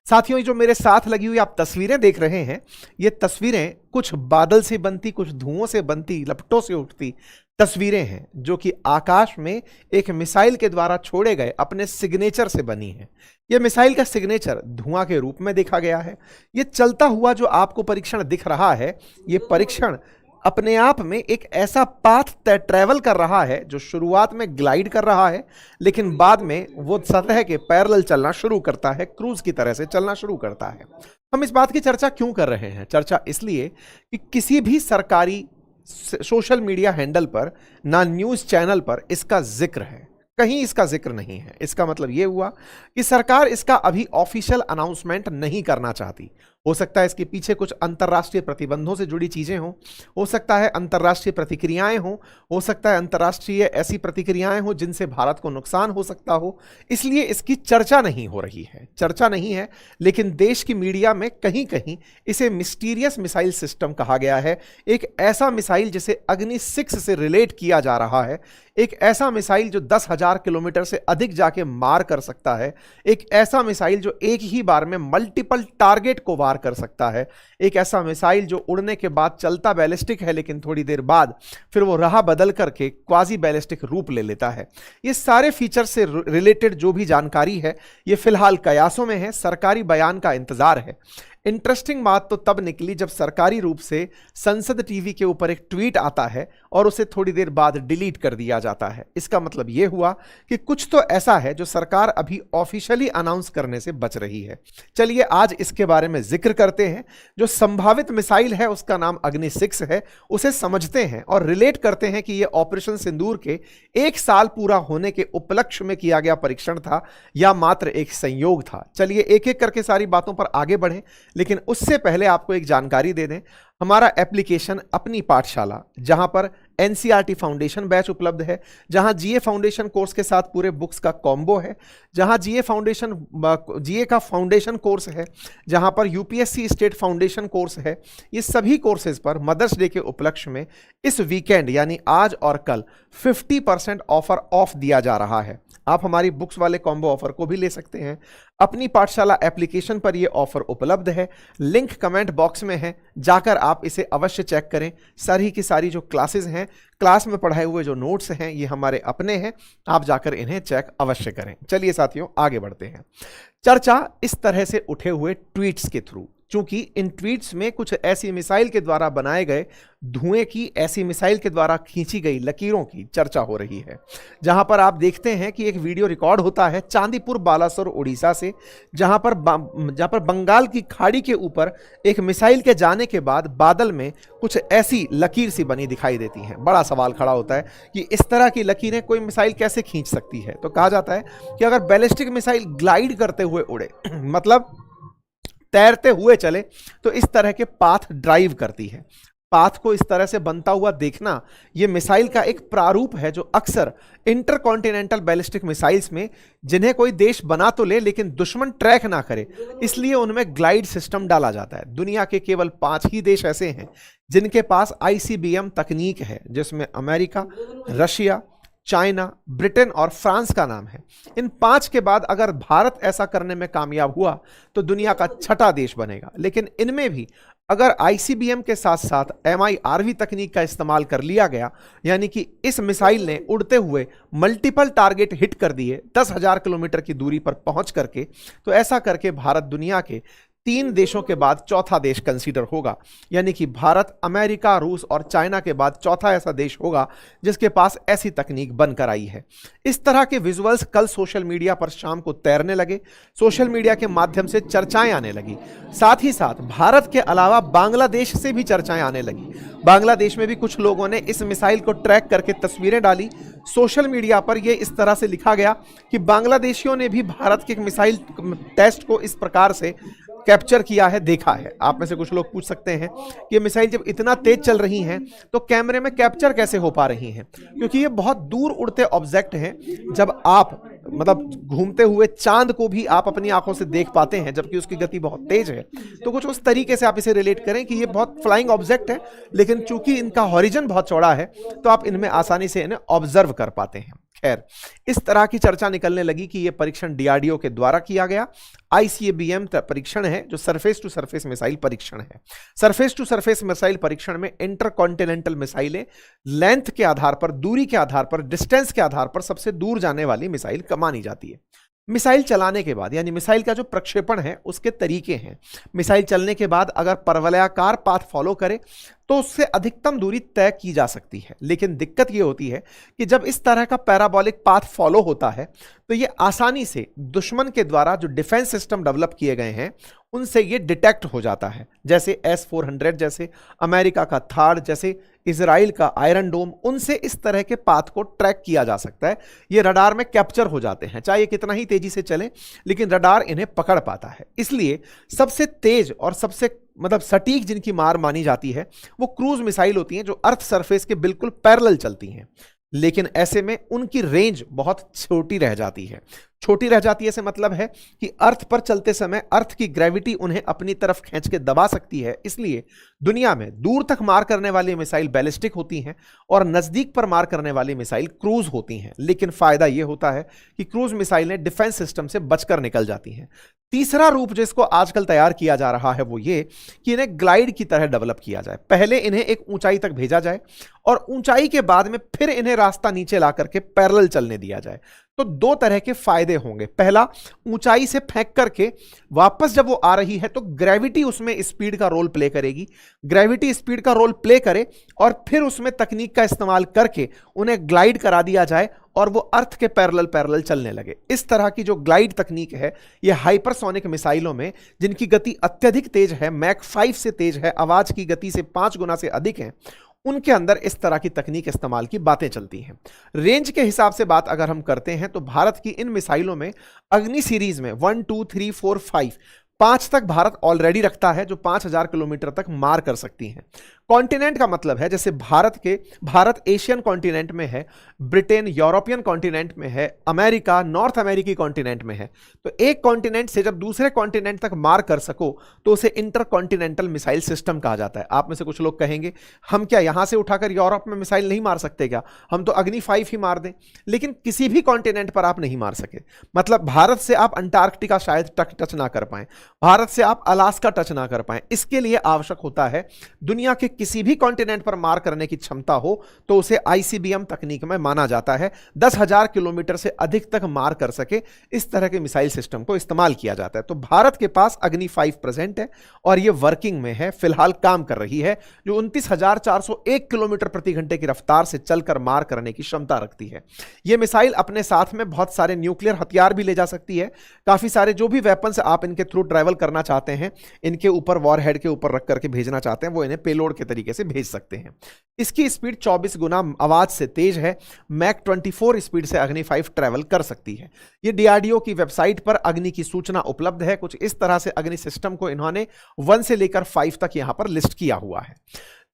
साथियों, ये जो मेरे साथ लगी हुई आप तस्वीरें देख रहे हैं, ये तस्वीरें कुछ बादल से बनती, कुछ धुओं से बनती, लपटों से उठती तस्वीरें हैं जो कि आकाश में एक मिसाइल के द्वारा छोड़े गए अपने सिग्नेचर से बनी है। यह मिसाइल का सिग्नेचर धुआं के रूप में देखा गया है। यह चलता हुआ जो आपको परीक्षण दिख रहा है, यह परीक्षण अपने आप में एक ऐसा पाथ ट्रैवल कर रहा है जो शुरुआत में ग्लाइड कर रहा है, लेकिन बाद में वो सतह के पैरेलल चलना शुरू करता है, क्रूज की तरह से चलना शुरू करता है। हम इस बात की चर्चा क्यों कर रहे हैं? चर्चा इसलिए कि किसी भी सरकारी सोशल मीडिया हैंडल पर, ना न्यूज़ चैनल पर इसका जिक्र है, कहीं इसका जिक्र नहीं है। इसका मतलब यह हुआ कि सरकार इसका अभी ऑफिशियल अनाउंसमेंट नहीं करना चाहती। हो सकता है इसके पीछे कुछ अंतर्राष्ट्रीय प्रतिबंधों से जुड़ी चीजें हों, हो सकता है अंतर्राष्ट्रीय प्रतिक्रियाएं हों, हो सकता है अंतर्राष्ट्रीय ऐसी प्रतिक्रियाएं हों जिनसे भारत को नुकसान हो सकता हो, इसलिए इसकी चर्चा नहीं हो रही है। चर्चा नहीं है, लेकिन देश की मीडिया में कहीं कहीं इसे मिस्टीरियस मिसाइल सिस्टम कहा गया है। एक ऐसा मिसाइल जिसे अग्नि 6 से रिलेट किया जा रहा है, एक ऐसा मिसाइल जो 10,000 किलोमीटर से अधिक जाके मार कर सकता है, एक ऐसा मिसाइल जो एक ही बार में मल्टीपल टारगेट को वार कर सकता है, एक ऐसा मिसाइल जो उड़ने के बाद चलता बैलिस्टिक है लेकिन थोड़ी देर बाद फिर वो राह बदल करके क्वाजी बैलिस्टिक रूप ले लेता है। ये सारे फीचर से रिलेटेड जो भी जानकारी है ये फिलहाल कयासों में है, सरकारी बयान का इंतजार है। इंटरेस्टिंग बात तो तब निकली जब सरकारी रूप से संसद टीवी के ऊपर एक ट्वीट आता है और उसे थोड़ी देर बाद डिलीट कर दिया जाता है। इसका मतलब यह हुआ कि कुछ तो ऐसा है जो सरकार अभी ऑफिशियली अनाउंस करने से बच रही है। चलिए आज इसके बारे में जिक्र करते हैं। जो संभावित मिसाइल है उसका नाम अग्नि 6 है, उसे समझते हैं और रिलेट करते हैं कि यह ऑपरेशन सिंदूर के 1 साल पूरा होने के उपलक्ष्य में किया गया परीक्षण था या मात्र एक संयोग था। चलिए एक एक करके सारी बातों पर आगे बढ़ें, लेकिन उससे पहले आपको एक जानकारी दे दें। हमारा एप्लीकेशन अपनी पाठशाला, जहां पर एनसीईआरटी फाउंडेशन बैच उपलब्ध है, जहां जीए फाउंडेशन कोर्स के साथ पूरे बुक्स का कॉम्बो है, जहां जीए का फाउंडेशन कोर्स है, जहां पर यूपीएससी स्टेट फाउंडेशन कोर्स है, ये सभी कोर्सेज पर मदर्स डे के उपलक्ष्य में इस वीकेंड यानी आज और कल 50% ऑफर ऑफ दिया जा रहा है। आप हमारी बुक्स वाले कॉम्बो ऑफर को भी ले सकते हैं। अपनी पाठशाला एप्लीकेशन पर यह ऑफर उपलब्ध है, लिंक कमेंट बॉक्स में है, जाकर आप इसे अवश्य चेक करें। सारी की सारी जो क्लासेस हैं, क्लास में पढ़ाए हुए जो नोट्स हैं, ये हमारे अपने हैं, आप जाकर इन्हें चेक अवश्य करें। चलिए साथियों आगे बढ़ते हैं। चर्चा इस तरह से उठे हुए ट्वीट्स के थ्रू, चूंकि इन ट्वीट्स में कुछ ऐसी मिसाइल के द्वारा बनाए गए धुएं की, ऐसी मिसाइल के द्वारा खींची गई लकीरों की चर्चा हो रही है। जहां पर आप देखते हैं कि एक वीडियो रिकॉर्ड होता है चांदीपुर बालासोर उड़ीसा से, जहां पर बंगाल की खाड़ी के ऊपर एक मिसाइल के जाने के बाद बादल में कुछ ऐसी लकीर सी बनी दिखाई देती हैं। बड़ा सवाल खड़ा होता है कि इस तरह की लकीरें कोई मिसाइल कैसे खींच सकती है। तो कहा जाता है कि अगर बैलिस्टिक मिसाइल ग्लाइड करते हुए उड़े मतलब तैरते हुए चले, तो इस तरह के पाथ ड्राइव करती है। पाथ को इस तरह से बनता हुआ देखना यह मिसाइल का एक प्रारूप है जो अक्सर इंटरकॉन्टिनेंटल बैलिस्टिक मिसाइल्स में, जिन्हें कोई देश बना तो ले लेकिन दुश्मन ट्रैक ना करे, इसलिए उनमें ग्लाइड सिस्टम डाला जाता है। दुनिया के केवल 5 ही देश ऐसे हैं जिनके पास आईसीबीएम तकनीक है, जिसमें अमेरिका, रशिया, चाइना, ब्रिटेन और फ्रांस का नाम है। इन 5 के बाद अगर भारत ऐसा करने में कामयाब हुआ तो दुनिया का 6ठा देश बनेगा। लेकिन इनमें भी अगर आईसीबीएम के साथ साथ MIRV तकनीक का इस्तेमाल कर लिया गया, यानी कि इस मिसाइल ने उड़ते हुए मल्टीपल टारगेट हिट कर दिए 10,000 किलोमीटर की दूरी पर पहुंच करके, तो ऐसा करके भारत दुनिया के 3 देशों के बाद चौथा देश कंसीडर होगा। यानी कि भारत, अमेरिका, रूस और चाइना के बाद चौथा ऐसा देश होगा जिसके पास ऐसी तकनीक बनकर आई है। इस तरह के विजुअल्स कल सोशल मीडिया पर शाम को तैरने लगे, सोशल मीडिया के माध्यम से चर्चाएं आने लगी। साथ ही साथ भारत के अलावा बांग्लादेश से भी चर्चाएं आने लगी। बांग्लादेश में भी कुछ लोगों ने इस मिसाइल को ट्रैक करके तस्वीरें डाली। सोशल मीडिया पर यह इस तरह से लिखा गया कि बांग्लादेशियों ने भी भारत के मिसाइल टेस्ट को इस प्रकार से कैप्चर किया है, देखा है। आप में से कुछ लोग पूछ सकते हैं कि ये मिसाइल जब इतना तेज चल रही हैं तो कैमरे में कैप्चर कैसे हो पा रही हैं? क्योंकि ये बहुत दूर उड़ते ऑब्जेक्ट हैं। जब आप घूमते हुए चांद को भी आप अपनी आंखों से देख पाते हैं, जबकि उसकी गति बहुत तेज है, तो कुछ उस तरीके से आप इसे रिलेट करें कि ये बहुत फ्लाइंग ऑब्जेक्ट है, लेकिन चूंकि इनका हॉरिजन बहुत चौड़ा है तो आप इनमें आसानी से इन्हें ऑब्जर्व कर पाते हैं। खैर, इस तरह की चर्चा निकलने लगी कि यह परीक्षण डीआरडीओ के द्वारा किया गया आईसीबीएम परीक्षण है, जो सरफेस टू सरफेस मिसाइल परीक्षण है। सरफेस टू सरफेस मिसाइल परीक्षण में इंटरकॉन्टिनेंटल मिसाइलें लेंथ के आधार पर, दूरी के आधार पर, डिस्टेंस के आधार पर सबसे दूर जाने वाली मिसाइल मानी जाती है। मिसाइल चलाने के बाद, यानी मिसाइल का जो प्रक्षेपण है उसके तरीके हैं। मिसाइल चलने के बाद अगर परवलयाकार पाथ फॉलो करे तो उससे अधिकतम दूरी तय की जा सकती है, लेकिन दिक्कत यह होती है कि जब इस तरह का पैराबोलिक पाथ फॉलो होता है तो यह आसानी से दुश्मन के द्वारा जो डिफेंस सिस्टम डेवलप किए गए हैं उनसे ये डिटेक्ट हो जाता है, जैसे S-400, जैसे अमेरिका का थार्ड, जैसे इजराइल का आयरन डोम, उनसे इस तरह के पाथ को ट्रैक किया जा सकता है। ये रडार में कैप्चर हो जाते हैं, चाहे ये कितना ही तेजी से चले, लेकिन रडार इन्हें पकड़ पाता है। इसलिए सबसे तेज और सबसे सटीक जिनकी मार मानी जाती है वो क्रूज मिसाइल होती हैं, जो अर्थ सरफेस के बिल्कुल पैरेलल चलती हैं, लेकिन ऐसे में उनकी रेंज बहुत छोटी रह जाती है। छोटी रह जाती है से मतलब है कि अर्थ पर चलते समय अर्थ की ग्रेविटी उन्हें अपनी तरफ खींच के दबा सकती है। इसलिए दुनिया में दूर तक मार करने वाली मिसाइल बैलिस्टिक होती हैं और नजदीक पर मार करने वाली मिसाइल क्रूज होती हैं। लेकिन फायदा यह होता है कि क्रूज मिसाइलें डिफेंस सिस्टम से बचकर निकल जाती हैं। तीसरा रूप जिसको आजकल तैयार किया जा रहा है वो ये कि इन्हें ग्लाइड की तरह डेवलप किया जाए। पहले इन्हें एक ऊंचाई तक भेजा जाए और ऊंचाई के बाद में फिर इन्हें रास्ता नीचे ला करके पैरेलल चलने दिया जाए। तो दो तरह के फायदे होंगे। पहला, ऊंचाई से फेंक करके वापस जब वो आ रही है तो ग्रेविटी उसमें स्पीड का रोल प्ले करेगी, ग्रेविटी स्पीड का रोल प्ले करे और फिर उसमें तकनीक का इस्तेमाल करके उन्हें ग्लाइड करा दिया जाए और वो अर्थ के पैरेलल चलने लगे। इस तरह की जो ग्लाइड तकनीक है ये हाइपरसोनिक मिसाइलों में, जिनकी गति अत्यधिक तेज है, मैक 5 से तेज है, आवाज की गति से 5 गुना से अधिक है, उनके अंदर इस तरह की तकनीक इस्तेमाल की बातें चलती हैं। रेंज के हिसाब से बात अगर हम करते हैं तो भारत की इन मिसाइलों में अग्नि सीरीज में 1, 2, 3, 4, 5 तक भारत ऑलरेडी रखता है, जो 5000 किलोमीटर तक मार कर सकती हैं। कॉन्टिनेंट का मतलब है जैसे भारत एशियन कॉन्टिनेंट में है, ब्रिटेन यूरोपियन कॉन्टिनेंट में है, अमेरिका नॉर्थ अमेरिकी कॉन्टिनेंट में है। तो एक कॉन्टिनेंट से जब दूसरे कॉन्टिनेंट तक मार कर सको तो उसे इंटरकॉन्टिनेंटल मिसाइल सिस्टम कहा जाता है। आप में से कुछ लोग कहेंगे हम क्या यहां से उठाकर यूरोप में मिसाइल नहीं मार सकते क्या, हम तो अग्नि 5 ही मार दें। लेकिन किसी भी कॉन्टिनेंट पर आप नहीं मार सके। मतलब भारत से आप अंटार्कटिका शायद टच ना कर पाए, भारत से आप अलास्का टच ना कर पाए। इसके लिए आवश्यक होता है दुनिया के किसी भी कॉन्टिनेंट पर मार करने की क्षमता हो तो उसे आईसीबीएम तकनीक में माना जाता है। 10,000 किलोमीटर से अधिक तक मार कर सके इस तरह के मिसाइल सिस्टम को इस्तेमाल किया जाता है। तो भारत के पास अग्नि 5 प्रेजेंट है और यह वर्किंग में है, फिलहाल काम कर रही है, जो 29,401 किलोमीटर प्रति घंटे की रफ्तार से चलकर मार करने की क्षमता रखती है। यह मिसाइल अपने साथ में बहुत सारे न्यूक्लियर हथियार भी ले जा सकती है। काफी सारे जो भी वेपन्स आप इनके थ्रू ट्रैवल करना चाहते हैं, इनके ऊपर वॉरहेड के ऊपर रख करके भेजना चाहते हैं, वो इन्हें पेलोड के तरीके से भेज सकते हैं। इसकी स्पीड 24 गुना आवाज से तेज है, मैक 24 स्पीड से अग्नि 5 ट्रैवल कर सकती है। यह डीआरडीओ की वेबसाइट पर अग्नि की सूचना उपलब्ध है। कुछ इस तरह से अग्नि सिस्टम को इन्होंने 1 से लेकर 5 तक यहां पर लिस्ट किया हुआ है।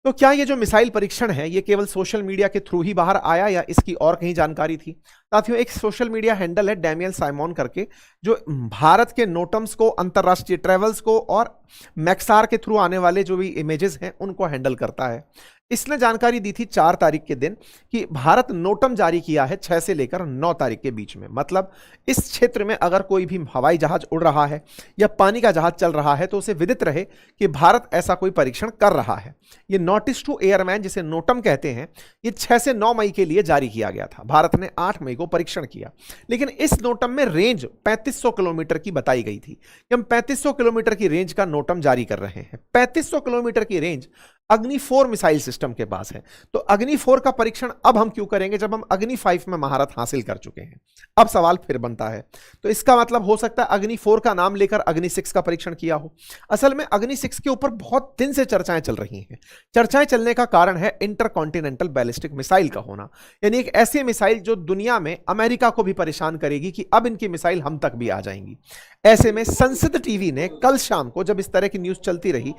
तो क्या ये जो मिसाइल परीक्षण है ये केवल सोशल मीडिया के थ्रू ही बाहर आया या इसकी और कहीं जानकारी थी? साथियों, एक सोशल मीडिया हैंडल है डैनियल साइमन करके, जो भारत के नोटम्स को, अंतरराष्ट्रीय ट्रेवल्स को और मैक्सार के थ्रू आने वाले जो भी इमेजेस हैं उनको हैंडल करता है। इसने जानकारी दी थी 4 तारीख के दिन कि भारत नोटम जारी किया है 6 से लेकर 9 तारीख के बीच में। मतलब इस क्षेत्र में अगर कोई भी हवाई जहाज उड़ रहा है या पानी का जहाज चल रहा है तो उसे विदित रहे कि भारत ऐसा कोई परीक्षण कर रहा है। ये नोटिस टू एयरमैन, जिसे नोटम कहते हैं, ये 6 से 9 मई के लिए जारी किया गया था। भारत ने 8 मई को परीक्षण किया, लेकिन इस नोटम में रेंज 3500 किलोमीटर की बताई गई थी। हम 3500 किलोमीटर की रेंज का नोटम जारी कर रहे हैं। 3500 किलोमीटर की रेंज अग्नि 4 मिसाइल सिस्टम के पास है। तो अग्नि 4 का परीक्षण अब हम क्यों करेंगे जब हम अग्नि 5 में महारत हासिल कर चुके हैं? अब सवाल फिर बनता है, तो इसका मतलब हो सकता है अग्नि 4 का नाम लेकर अग्नि 6 का परीक्षण किया हो। असल में अग्नि 6 के ऊपर बहुत दिन से चर्चाएं चल रही हैं। चर्चाएं चलने का कारण है इंटरकॉन्टिनेंटल बैलिस्टिक मिसाइल का होना, यानी एक ऐसी मिसाइल जो दुनिया में अमेरिका को भी परेशान करेगी कि अब इनकी मिसाइल हम तक भी आ जाएंगी। ऐसे में संसद टीवी ने कल शाम को, जब इस तरह की न्यूज चलती रही,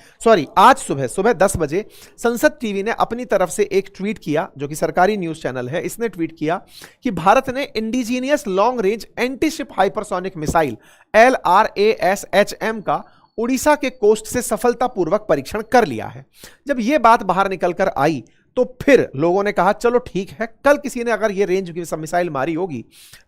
आज सुबह 10 बजे संसद टीवी ने अपनी तरफ से एक ट्वीट किया, जो कि सरकारी न्यूज चैनल है, इसने ट्वीट किया कि भारत ने indigenous long range antiship hypersonic missile LRASHM का उड़ीसा के कोस्ट से सफलतापूर्वक परीक्षण कर लिया है। जब यह बात बाहर निकलकर आई तो फिर लोगों ने कहा चलो ठीक है, कल किसी ने अगर ये रेंज की मिसाइल मारी होगी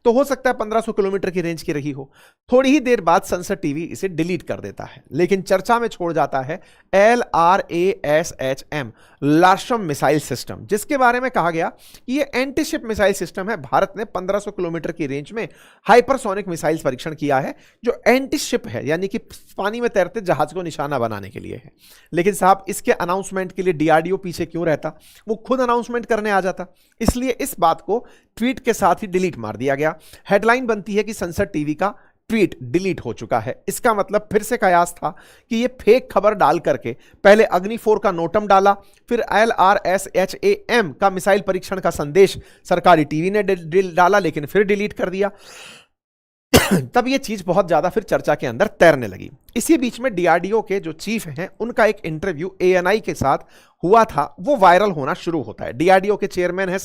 तो हो सकता है 1500 किलोमीटर की रेंज की रही हो। थोड़ी ही देर बाद संसद टीवी इसे डिलीट कर देता है, लेकिन चर्चा में छोड़ जाता है LRASHM, लार्शम मिसाइल सिस्टम, जिसके बारे में कहा गया कि ये एंटीशिप मिसाइल सिस्टम है। भारत ने 1500 किलोमीटर की रेंज में हाइपरसोनिक मिसाइल परीक्षण किया है, जो एंटीशिप है, यानी कि पानी में तैरते जहाज को निशाना बनाने के लिए है। लेकिन साहब, इसके अनाउंसमेंट के लिए DRDO पीछे क्यों रहता? वो खुद अनाउंसमेंट करने आ जाता। इसलिए इस बात को ट्वीट के साथ ही डिलीट मार दिया गया। हेडलाइन बनती है कि संसद टीवी का ट्वीट डिलीट हो चुका है। इसका मतलब फिर से कयास था कि ये फेक खबर डाल करके पहले अग्नि 4 का नोटम डाला, फिर LRSHAM का मिसाइल परीक्षण का संदेश सरकारी टीवी ने डाला, लेकिन फिर डिलीट कर दिया। तब ये चीज बहुत ज्यादा फिर चर्चा के अंदर तैरने लगी। इसी बीच में DRDO के जो चीफ हैं उनका एक इंटरव्यू ANI के साथ हुआ था, वो वायरल होना शुरू होता है। DRDO के चेयरमैन है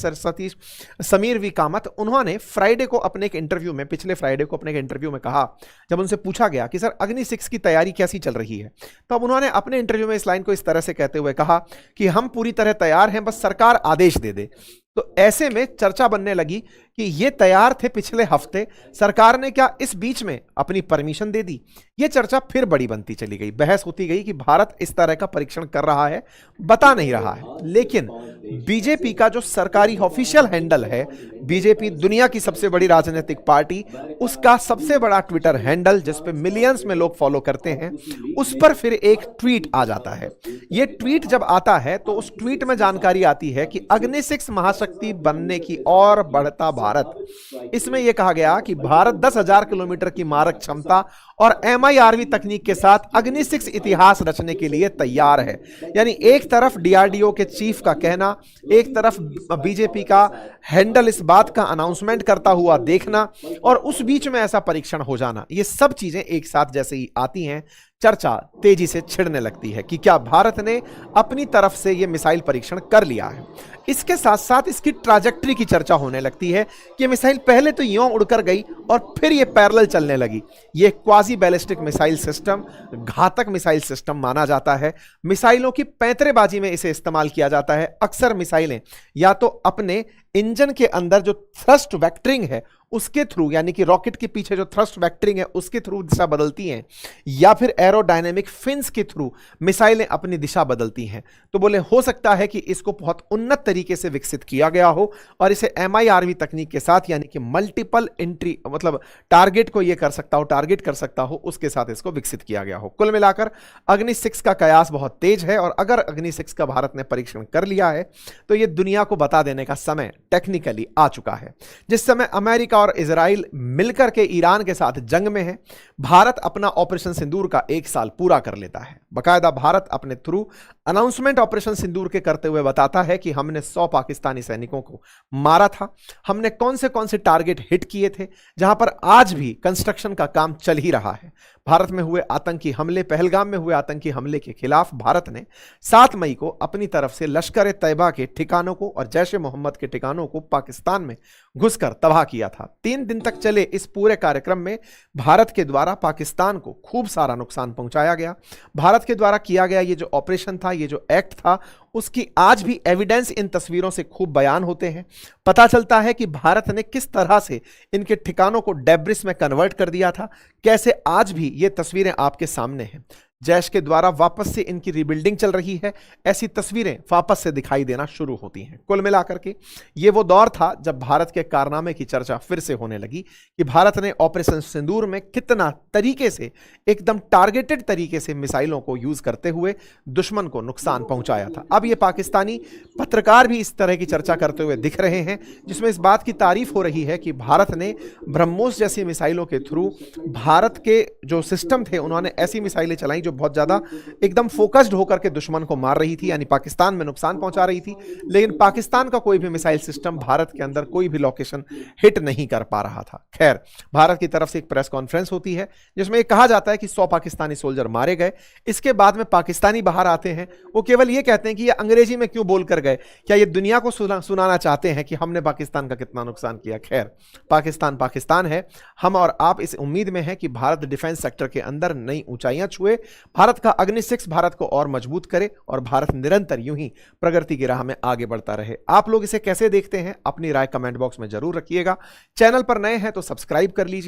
समीर वी कामत। उन्होंने फ्राइडे को अपने एक इंटरव्यू में, पिछले फ्राइडे को अपने एक इंटरव्यू में कहा, जब उनसे पूछा गया कि सर अग्नि 6 की तैयारी कैसी चल रही है, तो अब उन्होंने अपने इंटरव्यू में इस लाइन को इस तरह से कहते हुए कहा कि हम पूरी तरह तैयार हैं, बस सरकार आदेश दे दे। तो ऐसे में चर्चा बनने लगी कि ये तैयार थे पिछले हफ्ते, सरकार ने क्या इस बीच में अपनी परमिशन दे दी? ये चर्चा फिर बड़ी बनती चली गई, बहस होती गई कि भारत इस तरह का परीक्षण कर रहा है, बता नहीं रहा है। लेकिन बीजेपी का जो सरकारी ऑफिशियल हैंडल है, बीजेपी दुनिया की सबसे बड़ी राजनीतिक पार्टी, उसका सबसे बड़ा ट्विटर हैंडल जिस पे मिलियंस में लोग फॉलो करते हैं, उस पर फिर एक ट्वीट आ जाता है। ये ट्वीट जब आता है तो उस ट्वीट में जानकारी आती है कि अग्नि 6 महाशक्ति बनने की ओर बढ़ता भारत। इसमें यह कहा गया कि भारत 10,000 किलोमीटर की मारक क्षमता और MIRV तकनीक के साथ अग्नि 6 इतिहास रचने के लिए तैयार है। यानी एक तरफ DRDO के चीफ का कहना, एक तरफ बीजेपी का हैंडल इस बात का अनाउंसमेंट करता हुआ देखना, और उस बीच में ऐसा परीक्षण हो जाना, ये सब चीजें एक साथ जैसे ही आती हैं, चर्चा तेजी से छिड़ने लगती है कि क्या भारत ने अपनी तरफ से यह मिसाइल परीक्षण कर लिया है। इसके साथ साथ इसकी ट्रैजेक्टरी की चर्चा होने लगती है कि मिसाइल पहले तो यूं उड़कर गई और फिर ये पैरेलल चलने लगी। ये क्वाजी बैलिस्टिक मिसाइल सिस्टम घातक मिसाइल सिस्टम माना जाता है। मिसाइलों की पैंतरेबाजी में इसे इस्तेमाल किया जाता है। अक्सर मिसाइलें या तो अपने इंजन के अंदर जो थ्रस्ट वेक्टरिंग है उसके थ्रू, यानी कि रॉकेट के पीछे जो थ्रस्ट वेक्टरिंग है उसके थ्रू दिशा बदलती हैं, या फिर एरोडायनेमिक फिन्स के थ्रू मिसाइलें अपनी दिशा बदलती हैं। तो बोले हो सकता है कि इसको बहुत उन्नत तरीके से विकसित किया गया हो और इसे MIRV तकनीक के साथ, यानी कि मल्टीपल एंट्री, मतलब टारगेट को ये कर सकता हो, टारगेट कर सकता हो, उसके साथ इसको विकसित किया गया हो। कुल मिलाकर अग्नि 6 का कयास बहुत तेज है, और अगर अग्नि 6 का भारत ने परीक्षण कर लिया है तो यह दुनिया को बता देने का समय टेक्निकली आ चुका है। जिस समय अमेरिका और इजराइल मिलकर के ईरान के साथ जंग में है, भारत अपना ऑपरेशन सिंदूर का 1 साल पूरा कर लेता है। बकायदा भारत अपने थ्रू अनाउंसमेंट ऑपरेशन सिंदूर के करते हुए बताता है कि हमने 100 पाकिस्तानी सैनिकों को मारा था, हमने कौन से टारगेट हिट किए थे, जहां पर आज भी कंस्ट्रक्शन का काम चल ही रहा है। भारत में हुए आतंकी हमले, पहलगाम में हुए आतंकी हमले के खिलाफ भारत ने 7 मई को अपनी तरफ से लश्कर ए तैयबा के ठिकानों को और जैश ए मोहम्मद के ठिकानों को पाकिस्तान में घुसकर तबाह किया था। 3 दिन तक चले इस पूरे कार्यक्रम में भारत के द्वारा पाकिस्तान को खूब सारा नुकसान पहुंचाया गया। भारत के द्वारा किया गया ये जो ऑपरेशन था, ये जो एक्ट था, उसकी आज भी एविडेंस इन तस्वीरों से खूब बयान होते हैं। पता चलता है कि भारत ने किस तरह से इनके ठिकानों को डेब्रिस में कन्वर्ट कर दिया था, कैसे आज भी ये तस्वीरें आपके सामने हैं। जैश के द्वारा वापस से इनकी रिबिल्डिंग चल रही है, ऐसी तस्वीरें वापस से दिखाई देना शुरू होती हैं। कुल मिलाकर के ये वो दौर था जब भारत के कारनामे की चर्चा फिर से होने लगी कि भारत ने ऑपरेशन सिंदूर में कितना तरीके से, एकदम टारगेटेड तरीके से मिसाइलों को यूज करते हुए दुश्मन को नुकसान पहुंचाया था। अब ये पाकिस्तानी पत्रकार भी इस तरह की चर्चा करते हुए दिख रहे हैं, जिसमें इस बात की तारीफ हो रही है कि भारत ने ब्रह्मोस जैसी मिसाइलों के थ्रू भारत के जो सिस्टम थे, उन्होंने ऐसी मिसाइलें चलाई जो बहुत ज्यादा एकदम फोकस्ड होकर के दुश्मन को मार रही थी, यानी पाकिस्तान में नुकसान पहुंचा रही थी। लेकिन पाकिस्तान का कोई भी मिसाइल सिस्टम भारत के अंदर कोई भी लोकेशन हिट नहीं कर पा रहा था। खैर, भारत की तरफ से एक प्रेस कॉन्फ्रेंस होती है जिसमें यह कहा जाता है कि 100 पाकिस्तानी सोल्जर मारे गए। इसके बाद में पाकिस्तानी बाहर आते हैं, वो केवल ये कहते हैं कि ये अंग्रेजी में क्यों बोल कर गए, क्या ये दुनिया को सुनाना चाहते हैं कि हमने पाकिस्तान का कितना नुकसान किया। खैर, पाकिस्तान पाकिस्तान है। हम और आप इस उम्मीद में हैं कि भारत डिफेंस सेक्टर के अंदर नई ऊंचाइयां छुए, भारत का अग्नि 6 भारत को और मजबूत करे और भारत निरंतर यूं ही प्रगति की राह में आगे बढ़ता रहे। आप लोग इसे कैसे देखते हैं, अपनी राय कमेंट बॉक्स में जरूर रखिएगा। चैनल पर नए हैं तो सब्सक्राइब कर लीजिए।